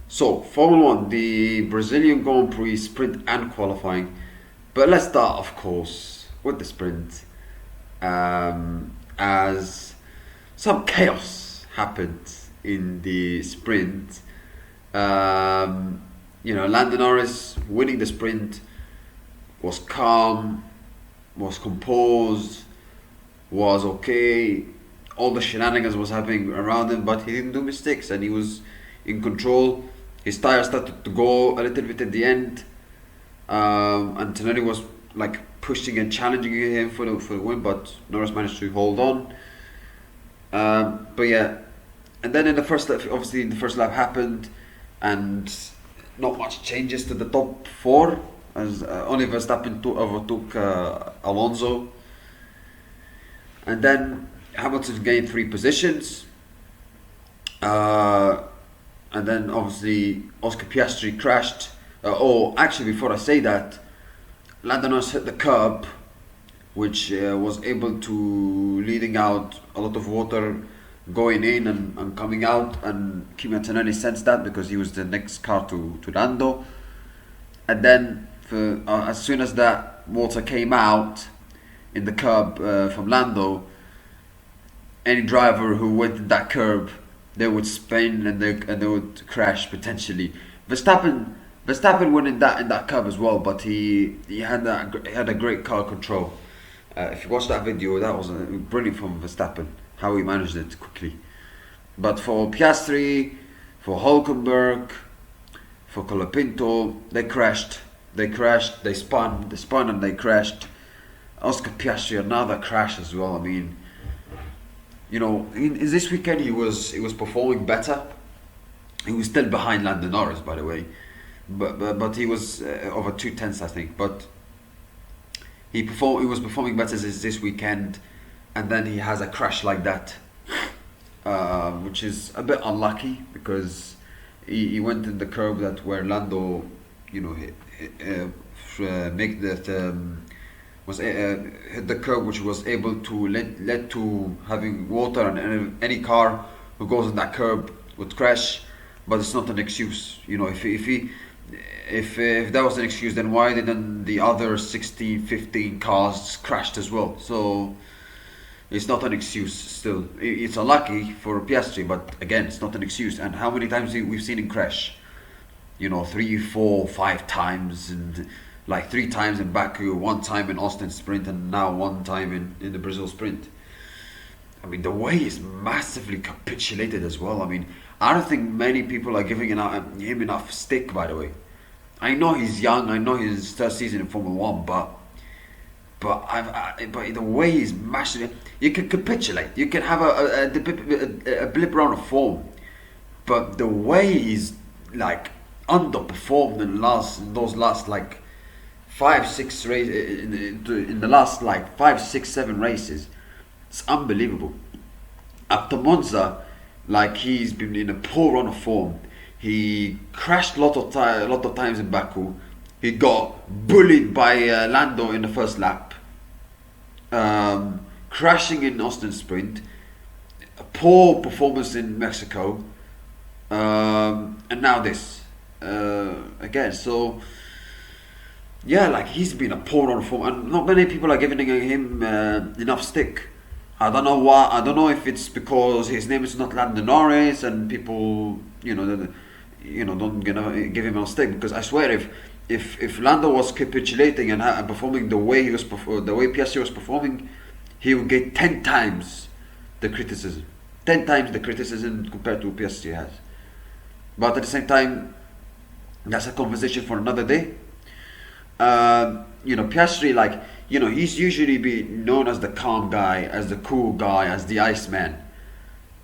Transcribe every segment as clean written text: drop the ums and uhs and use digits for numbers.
So, Formula 1, the Brazilian Grand Prix sprint and qualifying. But let's start, of course, with the sprint. As some chaos happened in the sprint. Lando Norris winning the sprint was calm, was composed, was okay. All the shenanigans was happening around him, but he didn't do mistakes and he was in control. His tire started to go a little bit at the end. Antonelli was like pushing and challenging him for the win, but Norris managed to hold on. But yeah, and then in the first lap, obviously the first lap happened, and not much changes to the top four, as only Verstappen overtook Alonso, and then Hamilton gained 3 positions. And then obviously Oscar Piastri crashed. Actually, before I say that, Lando Norris hit the curb, which was able to leading out a lot of water going in and coming out, and Kimi Antonelli sensed that because he was the next car to Lando. And then as soon as that water came out in the curb from Lando, any driver who went in that curb, they would spin and they would crash potentially. Verstappen went in that curve as well, but he had a great car control. If you watch that video, that was brilliant from Verstappen, how he managed it quickly. But for Piastri, for Hulkenberg, for Colapinto, they crashed. They spun and they crashed. Oscar Piastri, another crash as well. I mean, in this weekend he was performing better. He was still behind Lando Norris, by the way, but he was over 2/10, I think. But he was performing better this weekend, and then he has a crash like that, which is a bit unlucky because he went in the curve where Lando, make that. Was hit the curb, which was able to led to having water, and any car who goes on that curb would crash. But it's not an excuse, if that was an excuse, then why didn't the other 16, 15 cars crashed as well? So it's not an excuse. Still, it's unlucky for Piastri, but again, it's not an excuse. And how many times we've seen him crash? 3, 4, 5 times, and like 3 times in Baku, 1 time in Austin Sprint, and now 1 time in the Brazil Sprint. I mean, the way he's massively capitulated as well. I mean, I don't think many people are giving him enough stick, by the way. I know he's young, I know his 3rd season in Formula 1, but the way he's mashing it, you can capitulate, you can have a blip round of form, but the way he's like underperformed in those last like 5, 6 races, in the last like 5, 6, 7 races, it's unbelievable. Up to Monza, like he's been in a poor run of form. He crashed a lot of times in Baku. He got bullied by Lando in the first lap. Crashing in Austin Sprint. A poor performance in Mexico. And now this again. So yeah, like he's been a poor run of form, and not many people are giving him enough stick. I don't know why. I don't know if it's because his name is not Lando Norris and people, don't give him a stick. Because I swear, if Lando was capitulating and performing the way Piastri was performing, he would get 10 times the criticism. 10 times the criticism compared to Piastri has. But at the same time, that's a conversation for another day. Piastri, he's usually been known as the calm guy, as the cool guy, as the Iceman.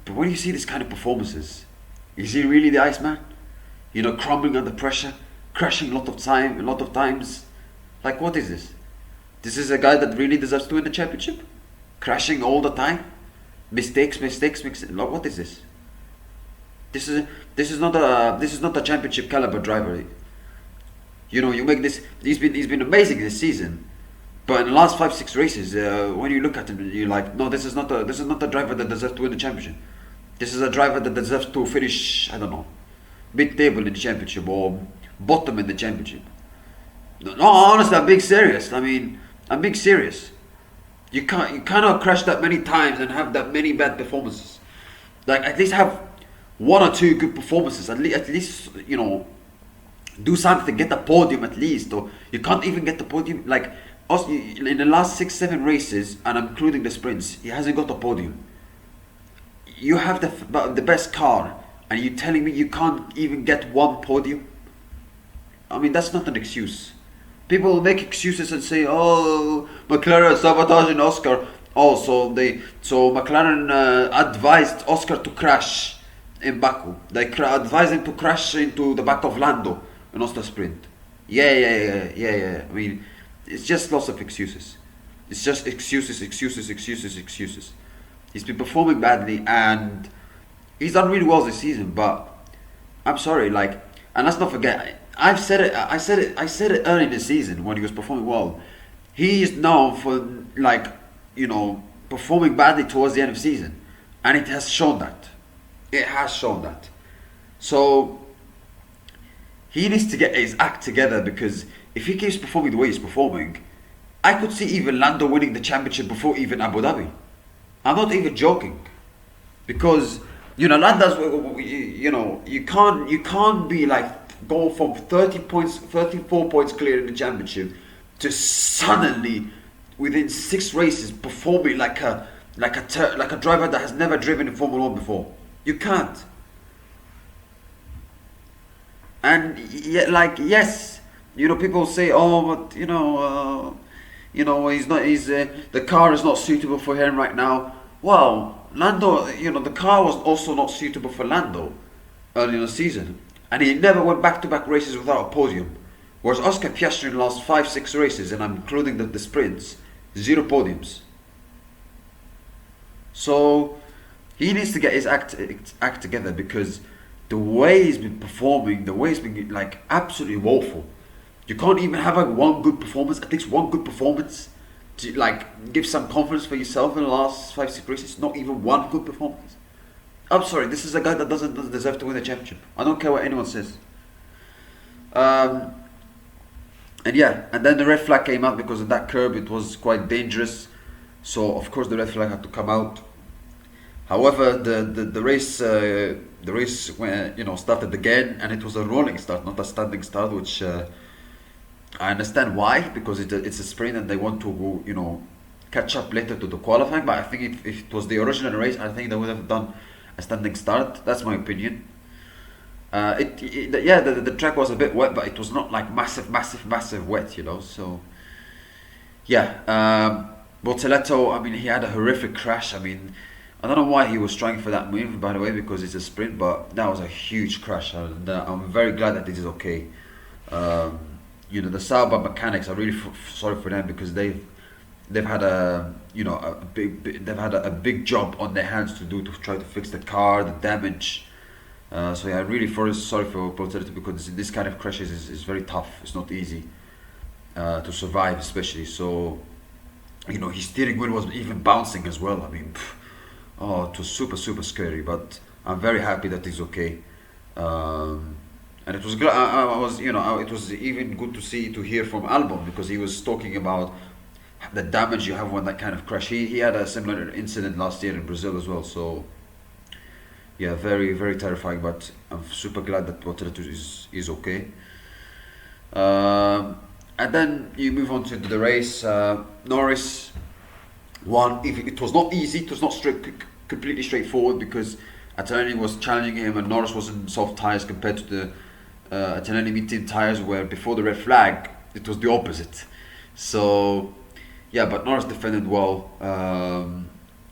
But when you see this kind of performances, is he really the Iceman? Crumbling under pressure, crashing a lot of times. Like, what is this? This is a guy that really deserves to win the championship? Crashing all the time? Mistakes. What is this? This is not a championship caliber driver. You make this. He's been amazing this season, but in the last 5, 6 races, when you look at him, you're like, no, this is not a driver that deserves to win the championship. This is a driver that deserves to finish, I don't know, mid-table in the championship or bottom in the championship. No, honestly, I'm being serious. I'm being serious. You cannot crash that many times and have that many bad performances. Like, at least have one or two good performances. At least do something, get the podium at least. Or you can't even get the podium. Like, also, in the last 6-7 races, and I'm including the sprints, he hasn't got a podium. You have the best car, and you're telling me you can't even get one podium? I mean, that's not an excuse. People make excuses and say, "Oh, McLaren sabotaging Oscar." Oh, so McLaren advised Oscar to crash in Baku. They advised him to crash into the back of Lando in Oscar Sprint. Yeah. I mean, it's just lots of excuses. It's just excuses. He's been performing badly, and he's done really well this season. But I'm sorry, and let's not forget. I said it early in the season when he was performing well. He is known for performing badly towards the end of the season, and it has shown that. So he needs to get his act together, because if he keeps performing the way he's performing, I could see even Lando winning the championship before even Abu Dhabi. I'm not even joking, because Lando's you can't be go from 34 points clear in the championship to suddenly within 6 races performing like a driver that has never driven in Formula 1 before. You can't. And yes, people say, oh, but the car is not suitable for him right now. Well, Lando, the car was also not suitable for Lando early in the season, and he never went back-to-back races without a podium. Whereas Oscar Piastri in the last 5-6 races, and I'm including the sprints, 0 podiums. So he needs to get his act together, because the way he's been performing, the way he's been absolutely woeful. You can't even have one good performance, at least one good performance, to give some confidence for yourself in the last 5-6 races. Not even one good performance. I'm sorry, this is a guy that doesn't deserve to win the championship. I don't care what anyone says. And then the red flag came out because of that curb. It was quite dangerous, so of course the red flag had to come out. However, the race started again, and it was a rolling start, not a standing start, which I understand why, because it's a sprint and they want to catch up later to the qualifying. But I think if it was the original race, I think they would have done a standing start. That's my opinion. The track was a bit wet, but it was not massive wet, So Bortoleto, he had a horrific crash. I don't know why he was trying for that move, by the way, because it's a sprint, but that was a huge crash, and I'm very glad that it is okay. The Sauber mechanics, are really sorry for them, because they've had a big job on their hands to try to fix the car, the damage. I'm really sorry for Bortoleto, because this kind of crashes is very tough. It's not easy to survive, especially. So his steering wheel was even bouncing as well. It was super scary. But I'm very happy that he's okay. And it was it was even good to hear from Albon, because he was talking about the damage you have when that kind of crash. He had a similar incident last year in Brazil as well. So yeah, very terrifying. But I'm super glad that Bortoleto is okay. And then you move on to the race. Norris won. It was not easy. It was not completely straightforward, because Antonelli was challenging him, and Norris was in soft tyres compared to the Antonelli mid-team tyres, where before the red flag it was the opposite. So yeah, but Norris defended well.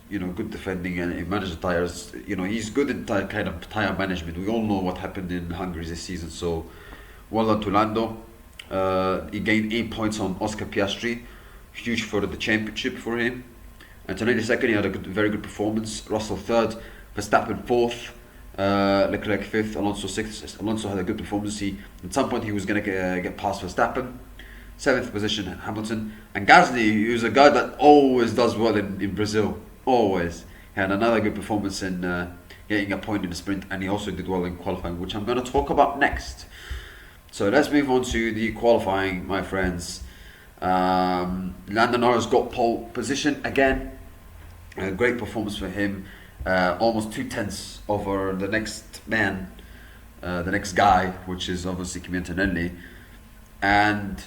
Good defending, and he managed the tyres. He's good in tyre management. We all know what happened in Hungary this season. So well done to Lando. He gained 8 points on Oscar Piastri, huge for the championship for him. Antonelli second, he had a very good performance. Russell third, Verstappen fourth, Leclerc fifth, Alonso sixth. Alonso had a good performance. At some point he was going to get past Verstappen. 7th position, Hamilton. And Gasly, who's a guy that always does well in Brazil. Always. He had another good performance in getting a point in the sprint, and he also did well in qualifying, which I'm going to talk about next. So let's move on to the qualifying, my friends. Lando Norris got pole position again. Great performance for him. Almost 2/10 over the next man, the next guy, which is obviously Kimi Antonelli. And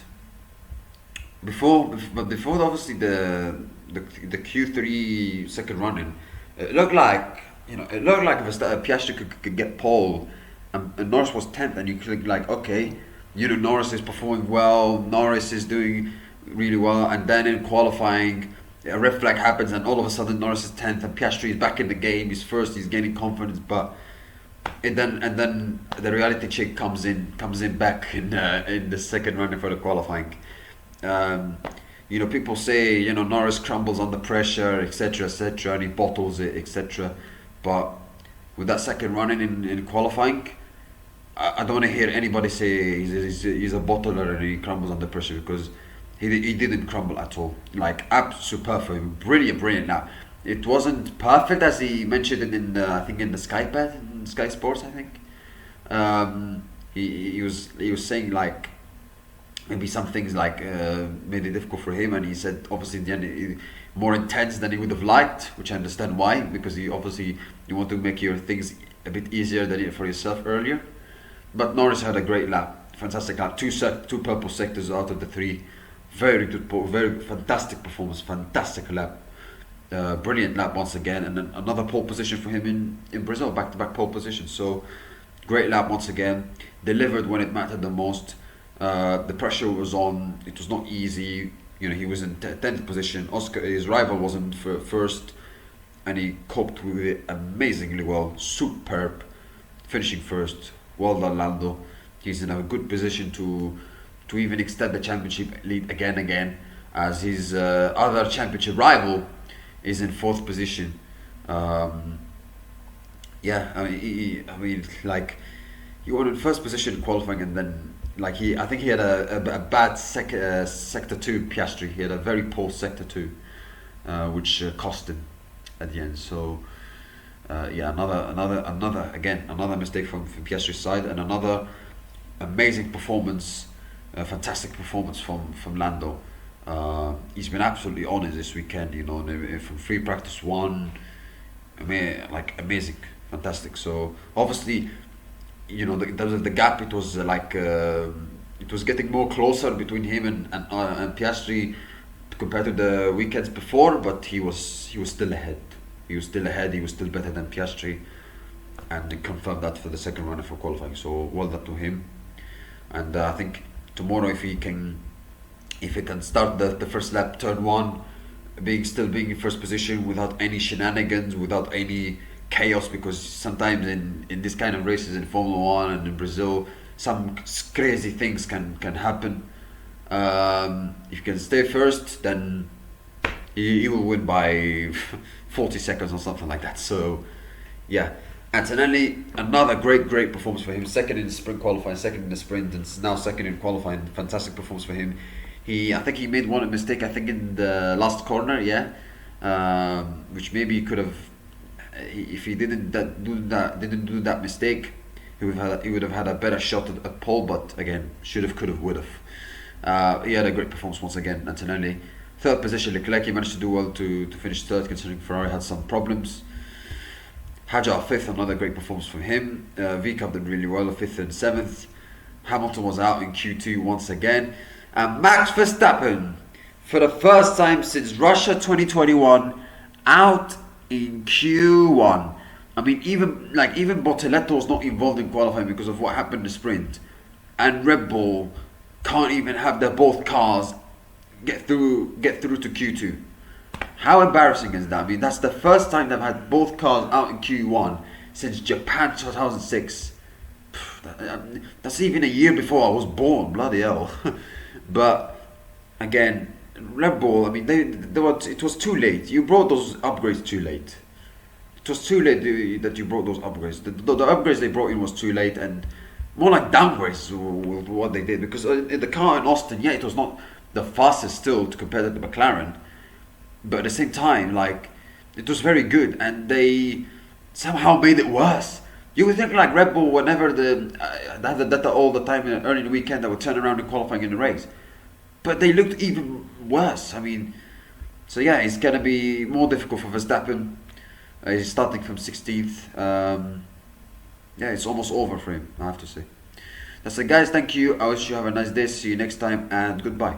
before obviously the Q3 second run-in, it looked like Piastri could get pole, and Norris was 10th, and you could like, okay, Norris is performing well, Norris is doing really well, and then in qualifying a red flag happens, and all of a sudden Norris is 10th, and Piastri is back in the game, he's first, he's gaining confidence, but then the reality check comes in back in the second run for the qualifying. People say Norris crumbles under pressure, etc., and he bottles it, etc. But with that second run in qualifying, I don't want to hear anybody say he's a bottler and he crumbles under pressure, because he didn't crumble at all. Like, absolute perfect, brilliant. Now, it wasn't perfect as he mentioned it in the Sky Sports, I think. He was saying like maybe some things like made it difficult for him, and he said obviously in the end more intense than he would have liked, which I understand why, because you want to make your things a bit easier than for yourself earlier. But Norris had a great lap, fantastic lap, two purple sectors out of the 3, very good, very fantastic performance, fantastic lap, brilliant lap once again, and then another pole position for him in Brazil, back-to-back pole position. So great lap once again, delivered when it mattered the most. The pressure was on, it was not easy. He was in 10th position. Oscar, his rival, was in first, and he coped with it amazingly well. Superb, finishing first. Well done, Lando. He's in a good position to even extend the championship lead again, as his other championship rival is in 4th position. He won in 1st position qualifying, and then I think he had a bad sector 2 Piastri. He had a very poor sector 2, which cost him at the end. So another mistake from Piastri's side, and another amazing performance, fantastic performance from Lando. He's been absolutely on it this weekend. From free practice 1, amazing, fantastic. So obviously, the gap, it was it was getting more closer between him and Piastri compared to the weekends before, but he was still ahead. He was still better than Piastri, and he confirmed that for the second run for qualifying. So well done to him. And I think tomorrow, if he can start the first lap, turn 1, still being in first position without any shenanigans, without any chaos, because sometimes in this kind of races in Formula 1 and in Brazil, some crazy things can happen. If you can stay first, then he will win by 40 seconds or something like that. So yeah, Antonelli, another great performance for him. Second in the sprint qualifying, second in the sprint, and now second in qualifying. Fantastic performance for him. I think he made one mistake, I think in the last corner, which maybe he could have, if he didn't do that mistake, he would have had a better shot at pole. But again, could have. He had a great performance once again, Antonelli. 3rd position, Leclerc, he managed to do well to finish 3rd, considering Ferrari had some problems. Hajar 5th, another great performance from him. V-Cup did really well, 5th and 7th. Hamilton was out in Q2 once again. And Max Verstappen, for the first time since Russia 2021, out in Q1. I mean, even Bortoletto was not involved in qualifying because of what happened in the sprint, and Red Bull can't even have both cars get through to Q2. How embarrassing is that? I mean, that's the first time they've had both cars out in Q1 since Japan 2006. That's even a year before I was born. Bloody hell. But again, Red Bull, I mean, it was too late. You brought those upgrades too late. It was too late that you brought those upgrades. The upgrades they brought in was too late, and more like downgrades with what they did. Because in the car in Austin, it was not the fastest still to compare to the McLaren, but at the same time, it was very good, and they somehow made it worse. You would think like Red Bull, whenever they have the data all the time early in the weekend, they would turn around in qualifying in the race. But they looked even worse. I mean, so yeah, it's gonna be more difficult for Verstappen. He's starting from 16th. Yeah, it's almost over for him, I have to say. That's it, guys. Thank you. I wish you have a nice day. See you next time, and goodbye.